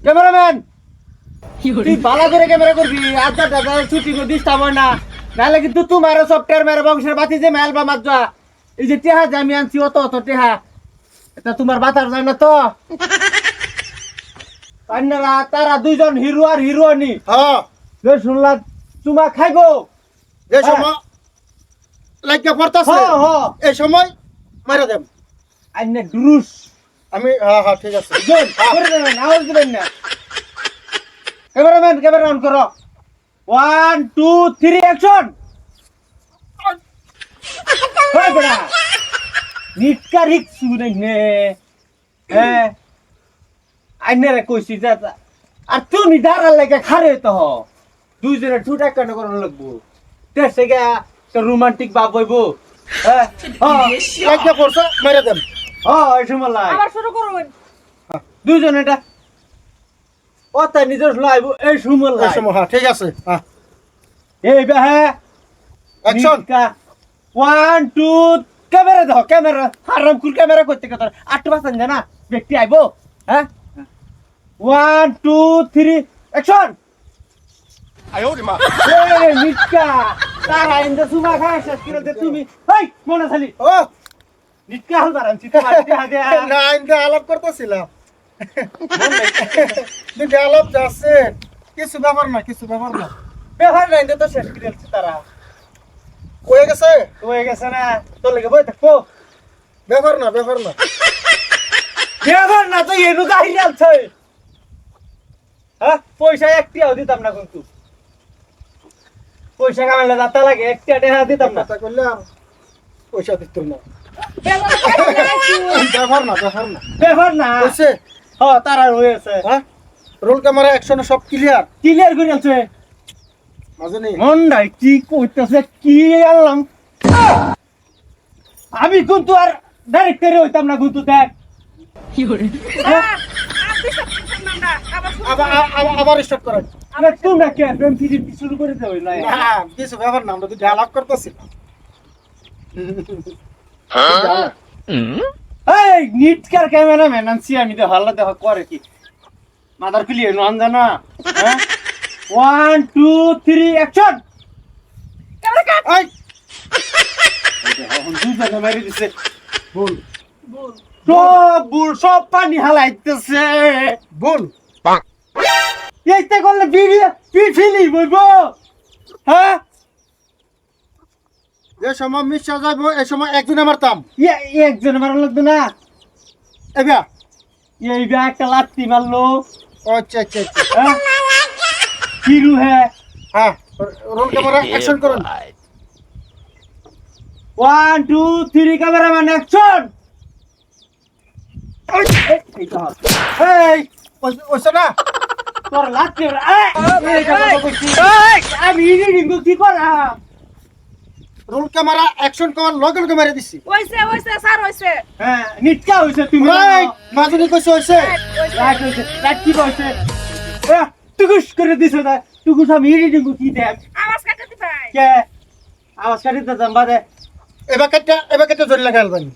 Cameraman তুই ভালো করে ক্যামেরা করবি। আচ্ছা দাদা ছুটি করে ডিস্টার্ব হয় না, নাহলে কিন্তু তোমার সফটওয়্যার মেরে বংশের বাতি যে অ্যালবাম আজা এই যে টেহা যে আমি আনছি অত অত টেহা, এটা তোমার বাতার যায় না তো? পান্নারা তারা দুইজন হিরো আর হিরোইনি হ্যাঁ শুনলাম চুমা খাইবো যে সময় লাগিয়া পড়তাছে এই সময় মারা দেব আইনে ডুরুস আমি। হ্যাঁ হ্যাঁ ঠিক আছে। করে দেবেন, আওয়াজ দিবেন না। ক্যামেরাম্যান ক্যামেরা অন করো। 1 2 3 অ্যাকশন। হয় বড়া নিটকা রিক্স শুনেন নে হ্যাঁ আইনে রে কইছি যা আর তুমি দাঁড়ার লাগে খারে তো দুইজনে ঠুটা কেন করার লাগবো দেশে গা তো রোমান্টিক ভাব হইবো। হ্যাঁ লাগিয়া পড়ছে মারা দেব। এই সময় লাই আবার শুরু করুন। দুইজন এটা ও তাই নিজের লাইব এই সময় এই লাই সময় হ্যাঁ ঠিক আছে। হ্যাঁ এই বে হ্যাঁ অ্যাকশন। 1 2 ক্যামেরা দাও ক্যামেরা হারাম কুল ক্যামেরা করতে কত 8 পাঁচ জানা ব্যক্তি আইবো। হ্যাঁ 1 2 3 অ্যাকশন। এই নিটকা তারা ইন্দা সুমা খায় শেষ করে দে তুমি। এই মনে খালি ও নিটকা হাল বারামছি তোমার দেয়া দেয়া না ইনকা আলাপ করতেছিলাম। দিদি আলাপ যাচ্ছে কিছু ব্যাপার না কিছু ব্যাপার না। ব্যবহার নাই তো শেষ করে দিচ্ছে তারা হয়ে গেছে হয়ে গেছে না তোর লেগে বই থাকবো। ব্যাপার না ব্যাপার না। ব্যবহার না তো এনু দাঁড়িয়ে আছে। হ্যাঁ পয়সা একটিও দিতাম না কিন্তু পয়সা কামাইলে যাতা লাগে একটা টাকা দিতাম না। কথা কইলাম পয়সা দিত না। ব্যবহার ব্যাপার না ব্যাপার না। ব্যবহার না হইছে তারা রয়েছে হ্যাঁ রোল ক্যামেরা অ্যাকশন সব ক্লিয়ার ক্লিয়ার করে আছে। মাঝে নেই মন্ডাই কি কইতেছে কি আনলাম আমি কিন্তু আর ডাইরেক্টরে হইতাম না কিন্তু দেখ আবার স্টার্ট করেন। তোমরা কে প্রেম ফিরি শুরু করে দেবে না না কিছু ব্যাপার না আমরা যদি আলাপ করতেছি। এই নিটকার ক্যামেরাম্যান আনছি আমি তো হাল্লা দেখা করে কি মাদার পিলি নন জানা। হ্যাঁ 1 2 3 অ্যাকশন। এই এখন দুইজনে মেরে দিছে বল সব পানি হালাইতেছে বল এইটা করলে ভিডিও ফিলি বইব। হ্যাঁ যে সময় মিশা যাবো এই সময় একজনে মারতাম। একজন মারা লাগতো না এবা এই ব্যাগ একটা লাত্তি মারলো। আচ্ছা আচ্ছা আচ্ছা হ্যাঁ হিরু হ্যাঁ হ্যাঁ রোল ক্যামেরা অ্যাকশন করুন। 1 2 3 ক্যামেরাম্যান অ্যাকশন। এই ওইসব না তোর লাত্তি আমি এডিটিং কি করাম। রোল ক্যামেরা অ্যাকশন করার লগে লগে মেরে দিছি। হইছে হইছে স্যার হইছে। হ্যাঁ নিটকা হইছে তুমি রাইট মাজুনি কইছে হইছে। রাইট হইছে রাইট কি হইছে টুকুস করে দিছ না টুকুস আমি এডিটিং কি দেখ আওয়াজ কাটতে দিবাই। কে আওয়াজ কাটিতে যাম বাদে এবার কেটে ধরে লাগাল বানি।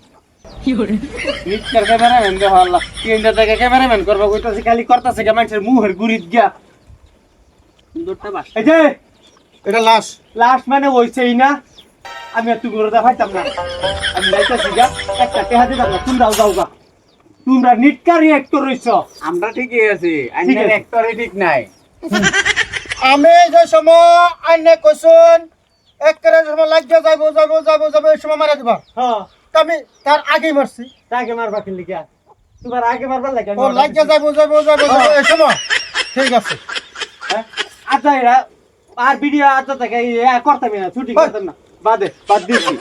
নিটকার ক্যামেরাম্যান দে হল্লা তিনটা থেকে ক্যামেরাম্যান করব কইতাছে খালি করতাছে কে মানুষের মুহের গুরিত গিয়া সুন্দরটা বাস এই যে এটা লাশ লাস্ট মানে হইছেই না আমি আর তুগুলো দেখাইতাম না আমি যাইতাছি গা একটা টেহা দিতাম না তোমরাও যাও গা তোমরা নিটকার রিঅ্যাক্টর হইছো আমরা ঠিকই আছি আইনের একটরে ঠিক নাই। আমি যে সময় আইনে কইছুন একবারে সময় লাগিয়া যাইবো যাইবো যাইবো যাইবো এই সময় মারা দিবা। হ্যাঁ আমি তার আগেই মারছি। তাকে মারবা কি লিগা তোমার আগে মারবার লাগে ও লাগিয়া যাইবো যাইবো যাইবো যাইবো এই সময় ঠিক আছে। হ্যাঁ আচ্ছা এরা আর ভিডিও আচ্ছা থেকে করতাম না ছুটি করতাম না বাদ দিয়েছি